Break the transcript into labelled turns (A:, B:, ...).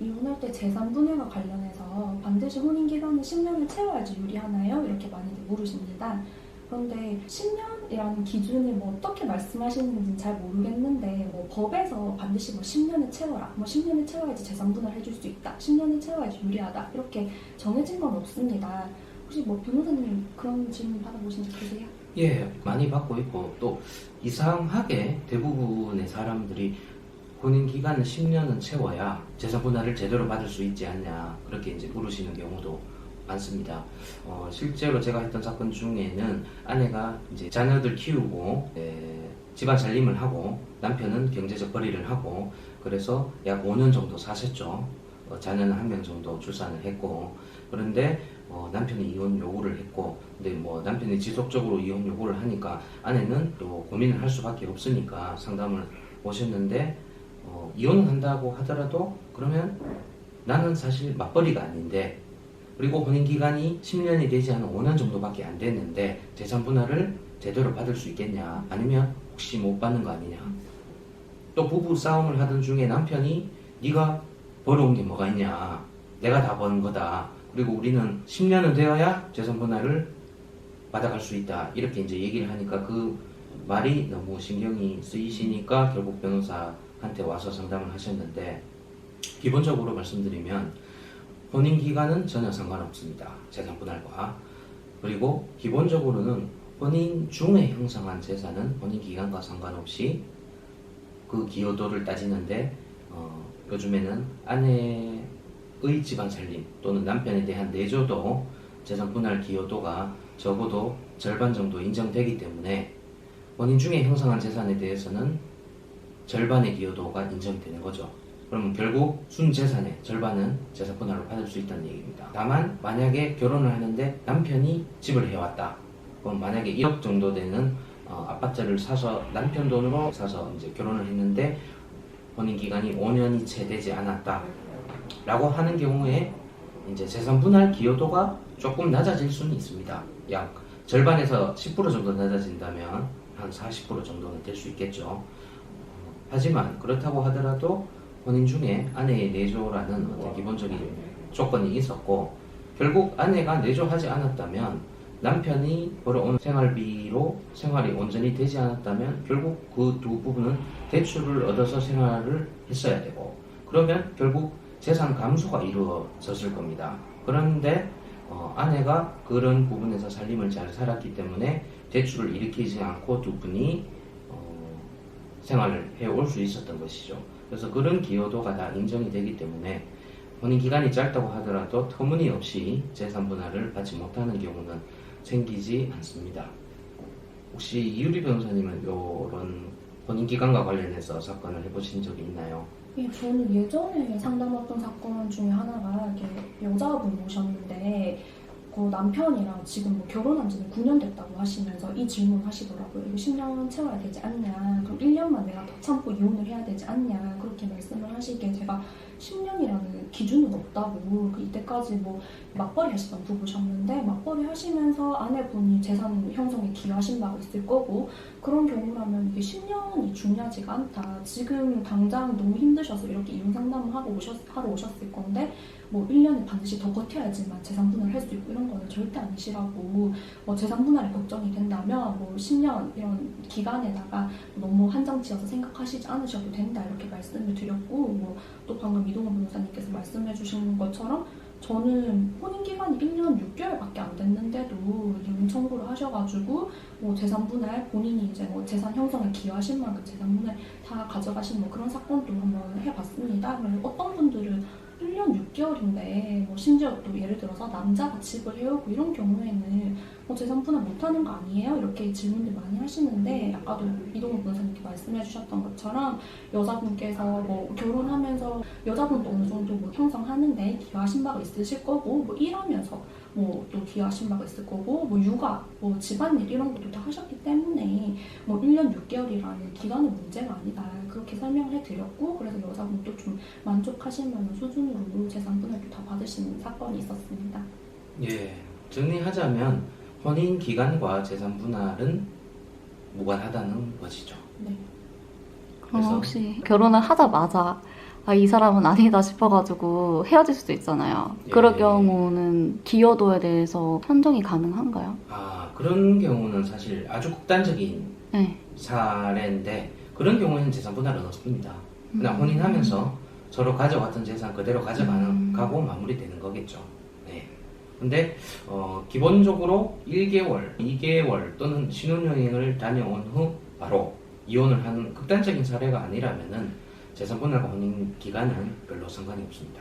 A: 이혼할 때 재산 분할과 관련해서 반드시 혼인 기간은 10년을 채워야지 유리하나요? 이렇게 많이들 물으십니다. 그런데 10년이라는 기준을 뭐 어떻게 말씀하시는지는 잘 모르겠는데 뭐 법에서 반드시 뭐 10년을 채워라, 뭐 10년을 채워야지 재산 분할 해줄 수 있다, 10년을 채워야지 유리하다 이렇게 정해진 건 없습니다. 혹시 뭐 변호사님 그런 질문 받아보신 적 계세요?
B: 예, 많이 받고 있고 또 이상하게 대부분의 사람들이 혼인 기간을 10년은 채워야 재산 분할을 제대로 받을 수 있지 않냐 그렇게 이제 물으시는 경우도 많습니다. 실제로 제가 했던 사건 중에는 아내가 이제 자녀들 키우고 집안 살림을 하고 남편은 경제적 벌이를 하고 그래서 약 5년 정도 사셨죠. 자녀는 한 명 정도 출산을 했고 그런데 남편이 이혼 요구를 했고 근데 뭐 남편이 지속적으로 이혼 요구를 하니까 아내는 또 고민을 할 수밖에 없으니까 상담을 오셨는데 이혼을 한다고 하더라도 그러면 나는 사실 맞벌이가 아닌데 그리고 혼인기간이 10년이 되지 않은 5년 정도밖에 안 됐는데 재산 분할을 제대로 받을 수 있겠냐 아니면 혹시 못 받는 거 아니냐 또 부부 싸움을 하던 중에 남편이 네가 벌어온 게 뭐가 있냐 내가 다 버는 거다 그리고 우리는 10년은 되어야 재산 분할을 받아갈 수 있다 이렇게 이제 얘기를 하니까 그 말이 너무 신경이 쓰이시니까 결국 변호사한테 와서 상담을 하셨는데 기본적으로 말씀드리면 혼인기간은 전혀 상관없습니다. 재산 분할과. 그리고 기본적으로는 혼인 중에 형성한 재산은 혼인기간과 상관없이 그 기여도를 따지는데 요즘에는 아내의 집안 살림 또는 남편에 대한 내조도 재산 분할 기여도가 적어도 절반 정도 인정되기 때문에 혼인 중에 형성한 재산에 대해서는 절반의 기여도가 인정이 되는 거죠. 그러면 결국 순재산의 절반은 재산 분할로 받을 수 있다는 얘기입니다. 다만 만약에 결혼을 하는데 남편이 집을 해왔다. 그럼 만약에 1억 정도 되는 아파트를 사서 남편 돈으로 사서 이제 결혼을 했는데 혼인 기간이 5년이 채 되지 않았다. 라고 하는 경우에 이제 재산 분할 기여도가 조금 낮아질 수는 있습니다. 약 절반에서 10% 정도 낮아진다면 한 40% 정도는 될 수 있겠죠. 하지만 그렇다고 하더라도 혼인 중에 아내의 내조라는 어떤 기본적인 조건이 있었고 결국 아내가 내조하지 않았다면 남편이 벌어온 생활비로 생활이 온전히 되지 않았다면 결국 그 두 부분은 대출을 얻어서 생활을 했어야 되고 그러면 결국 재산 감소가 이루어졌을 겁니다. 그런데 아내가 그런 부분에서 살림을 잘 살았기 때문에 대출을 일으키지 않고 두 분이 생활을 해올 수 있었던 것이죠. 그래서 그런 기여도가 다 인정이 되기 때문에 혼인 기간이 짧다고 하더라도 터무니없이 재산 분할을 받지 못하는 경우는 생기지 않습니다. 혹시 이유리 변호사님은 이런 혼인 기간과 관련해서 사건을 해보신 적이 있나요?
A: 예, 저는 예전에 상담했던 사건 중에 하나가 이렇게 여자분 오셨는데 그 남편이랑 지금 뭐 결혼한 지는 9년 됐다고 하시면서 이 질문 하시더라고요. 이거 10년 채워야 되지 않냐. 그럼 1년만 내가 더 참고 이혼을 해야 되지 않냐. 그렇게 말씀을 하시기에 제가 10년이라는 기준은 없다고 이때까지 뭐 맞벌이 하시던 부부셨는데 맞벌이 하시면서 아내분이 재산 형성에 기여하신 바가 있을 거고 그런 경우라면 이게 10년이 중요하지가 않다. 지금 당장 너무 힘드셔서 이렇게 이혼 상담을 하러 오셨을 건데 뭐 1년에 반드시 더 버텨야지만 재산 분할을 할 수 있고 이런 거는 절대 아니시라고 재산 분할이 걱정이 된다면 뭐 10년 이런 기간에다가 너무 한정 지어서 생각하시지 않으셔도 된다 이렇게 말씀을 드렸고 뭐 또 방금 이동훈 변호사님께서 말씀해 주신 것처럼 저는 혼인기간이 1년 6개월밖에 안 됐는데도 이혼 청구를 하셔가지고 뭐 재산 분할 본인이 이제 뭐 재산 형성에 기여하신 만큼 재산 분할 다 가져가신 뭐 그런 사건도 한번 해봤습니다. 어떤 분들은 1년 6개월인데 뭐 심지어 또 예를 들어서 남자가 집을 해오고 이런 경우에는 재산 분할 못하는 거 아니에요? 이렇게 질문들 많이 하시는데 아까도 이동훈 변호사님께 말씀해 주셨던 것처럼 여자분께서 뭐 결혼하면서 여자분도 어느 정도 뭐 형성하는데 기여하신 바가 있으실 거고 뭐 일하면서 뭐 또 기여하신 바가 있을 거고 뭐 육아, 뭐 집안일 이런 것도 다 하셨기 때문에 뭐 1년 6개월이라는 기간은 문제가 아니다 그렇게 설명을 해드렸고 그래서 여자분도 좀 만족하실 만한 수준으로 재산 분할도 다 받으시는 사건이 있었습니다.
B: 예, 정리하자면 혼인 기간과 재산 분할은 무관하다는 것이죠.
A: 네.
C: 그럼 혹시 결혼을 하자마자 아, 이 사람은 아니다 싶어가지고 헤어질 수도 있잖아요. 그럴
B: 예.
C: 경우는 기여도에 대해서 산정이 가능한가요?
B: 그런 경우는 사실 아주 극단적인
C: 네.
B: 사례인데 그런 경우에는 재산 분할은 없습니다. 그냥 혼인하면서 서로 가져왔던 재산 그대로 가져가고 마무리되는 거겠죠. 네. 근데 기본적으로 1개월, 2개월 또는 신혼여행을 다녀온 후 바로 이혼을 하는 극단적인 사례가 아니라면은 재산 분할과 혼인 기간은 별로 상관이 없습니다.